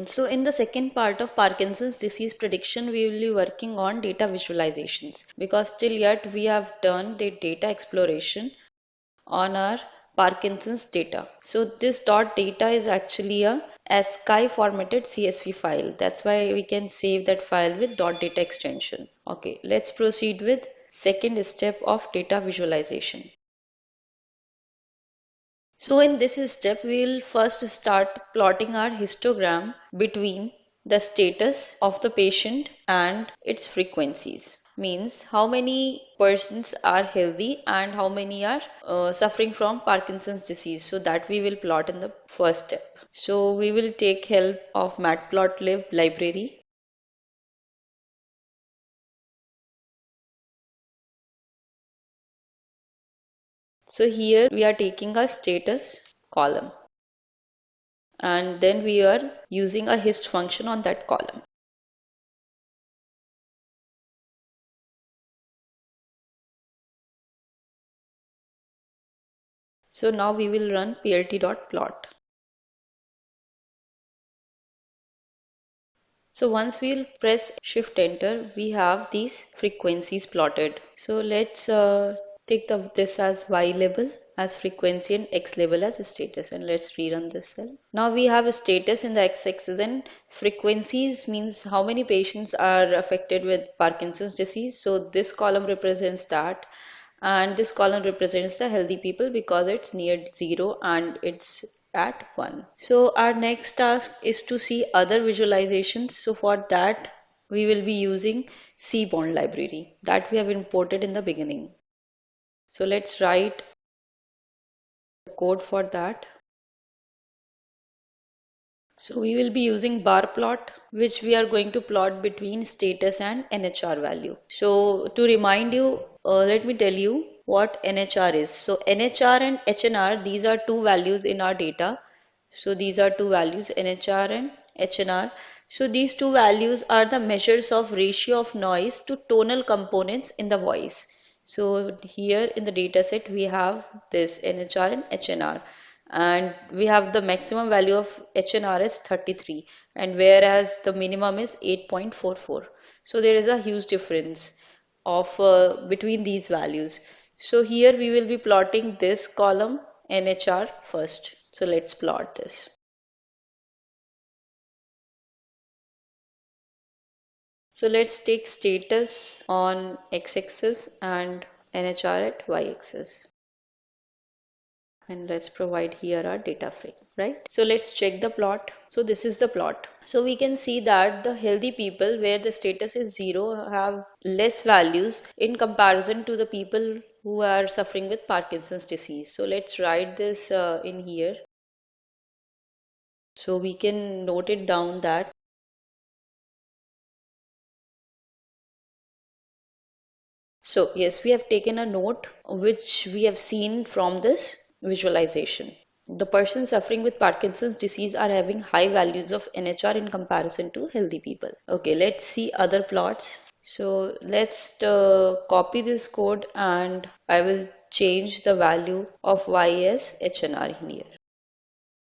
students. So in the second part of Parkinson's disease prediction, we will be working on data visualizations because till yet we have done the data exploration on our Parkinson's data. So this dot data is actually a ASCII formatted CSV file. That's why we can save that file with dot data extension. Okay, let's proceed with second step of data visualization. So in this step, we will first start plotting our histogram between the status of the patient and its frequencies. Means how many persons are healthy and how many are suffering from Parkinson's disease. So that we will plot in the first step. So we will take help of Matplotlib library. So here we are taking a status column and then we are using a hist function on that column. So now we will run plt.plot. So once we'll press shift enter, we have these frequencies plotted. So let's take this as Y label as frequency and X label as status, and let's rerun this cell. Now we have a status in the X-axis and frequencies means how many patients are affected with Parkinson's disease. So this column represents that and this column represents the healthy people because it's near 0 and it's at 1. So our next task is to see other visualizations. So for that we will be using Seaborn library that we have imported in the beginning. So let's write the code for that. So we will be using bar plot, which we are going to plot between status and NHR value. So to remind you, let me tell you what NHR is. So NHR and HNR, these are two values in our data. So these are two values, NHR and HNR. So these two values are the measures of ratio of noise to tonal components in the voice. So here in the data set we have this NHR and HNR and we have the maximum value of HNR is 33 and whereas the minimum is 8.44. So there is a huge difference of between these values. So here we will be plotting this column NHR first. So let's plot this. So let's take status on x-axis and NHR at y-axis. And let's provide here our data frame, right? So let's check the plot. So this is the plot. So we can see that the healthy people where the status is 0 have less values in comparison to the people who are suffering with Parkinson's disease. So let's write this in here. So we can note it down that so yes, we have taken a note which we have seen from this visualization. The persons suffering with Parkinson's disease are having high values of NHR in comparison to healthy people. Okay, let's see other plots. So let's copy this code and I will change the value of Y as HNR here.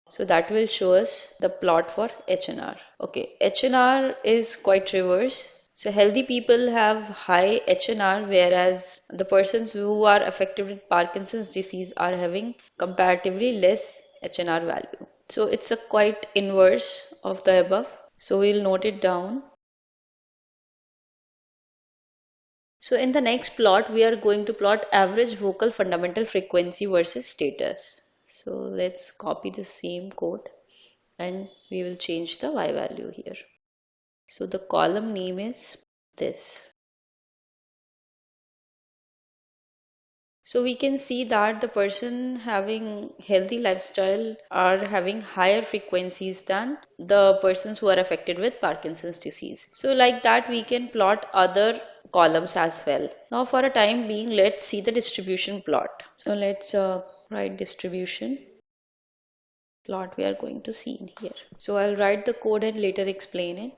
So that will show us the plot for HNR. Okay, HNR is quite reverse. So healthy people have high HNR whereas the persons who are affected with Parkinson's disease are having comparatively less HNR value. So it's a quite inverse of the above. So we'll note it down. So in the next plot, we are going to plot average vocal fundamental frequency versus status. So let's copy the same code and we will change the Y value here. So the column name is this. So we can see that the person having healthy lifestyle are having higher frequencies than the persons who are affected with Parkinson's disease. So like that we can plot other columns as well. Now for a time being, let's see the distribution plot. So let's write distribution plot we are going to see in here. So I'll write the code and later explain it.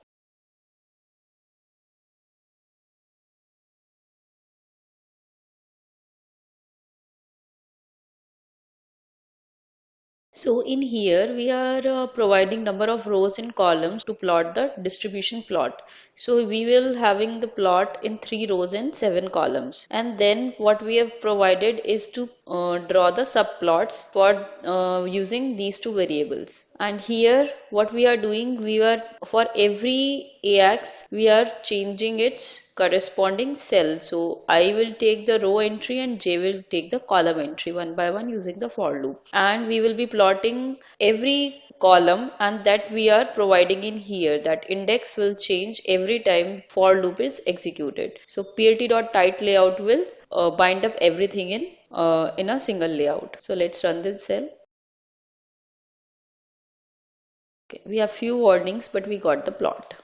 So in here we are providing number of rows and columns to plot the distribution plot. So we will having the plot in 3 rows and 7 columns. And then what we have provided is to draw the subplots for using these two variables. And here what we are doing, we are for every AX we are changing its corresponding cell. So I will take the row entry and J will take the column entry one by one using the for loop. And we will be plotting every column, and that we are providing in here, that index will change every time for loop is executed. So plt.tight layout will bind up everything in a single layout. So let's run this cell. Okay, we have few warnings, but we got the plot.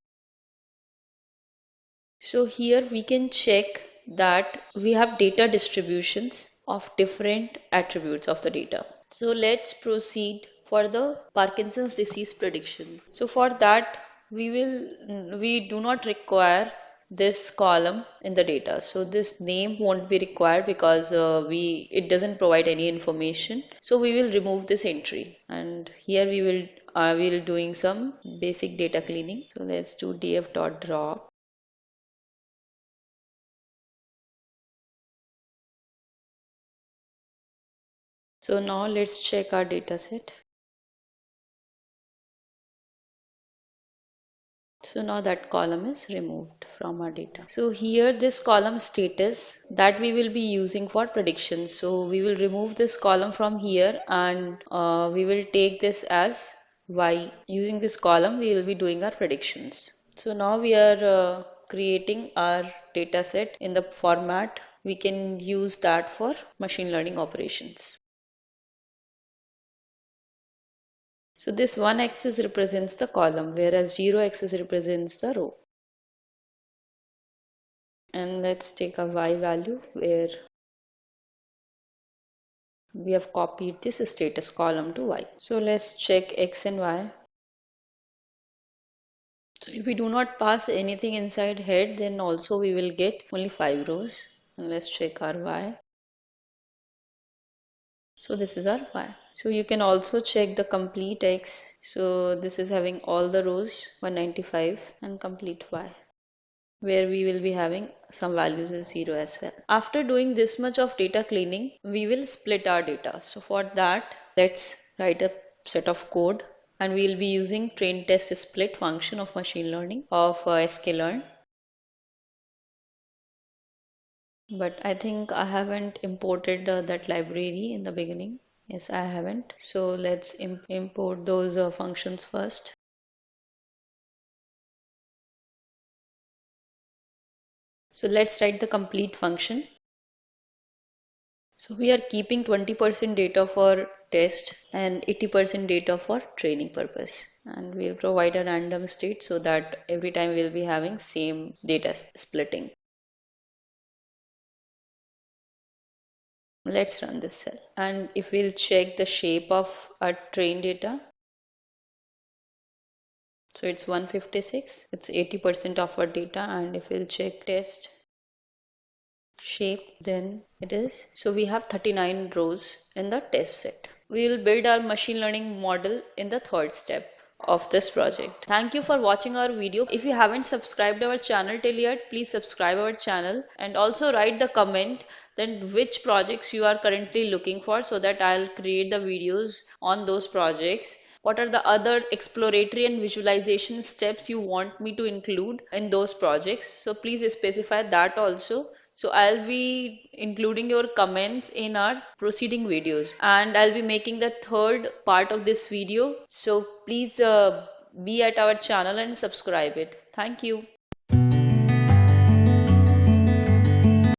So here we can check that we have data distributions of different attributes of the data. So let's proceed for the Parkinson's disease prediction. So for that we do not require this column in the data. So this name won't be required because it doesn't provide any information. So we will remove this entry, and here we will doing some basic data cleaning. So let's do df.drop. So now let's check our data set. So now that column is removed from our data. So here this column status that we will be using for prediction. So we will remove this column from here, and we will take this as Y. Using this column we will be doing our predictions. So now we are creating our data set in the format. We can use that for machine learning operations. So this one axis represents the column, whereas 0 axis represents the row. And let's take a y value where we have copied this status column to y. So let's check x and y. So if we do not pass anything inside head, then also we will get only 5 rows. And let's check our y. So this is our y. So you can also check the complete x. So this is having all the rows 195 and complete y, where we will be having some values as 0 as well. After doing this much of data cleaning, we will split our data. So for that, let's write a set of code, and we will be using train test split function of machine learning of sklearn. But I think I haven't imported that library in the beginning. Yes, I haven't. So let's import those functions first. So let's write the complete function. So we are keeping 20% data for test and 80% data for training purpose. And we'll provide a random state so that every time we'll be having same data splitting. Let's run this cell. And if we'll check the shape of our train data, so it's 156, it's 80% of our data. And if we'll check test shape, then it is, so we have 39 rows in the test set. We will build our machine learning model in the third step of this project. Thank you for watching our video. If you haven't subscribed our channel till yet, please subscribe our channel, and also write the comment then which projects you are currently looking for, so that I'll create the videos on those projects. What are the other exploratory and visualization steps you want me to include in those projects? So please specify that also. So I'll be including your comments in our proceeding videos, and I'll be making the third part of this video. So please be at our channel and subscribe it. Thank you.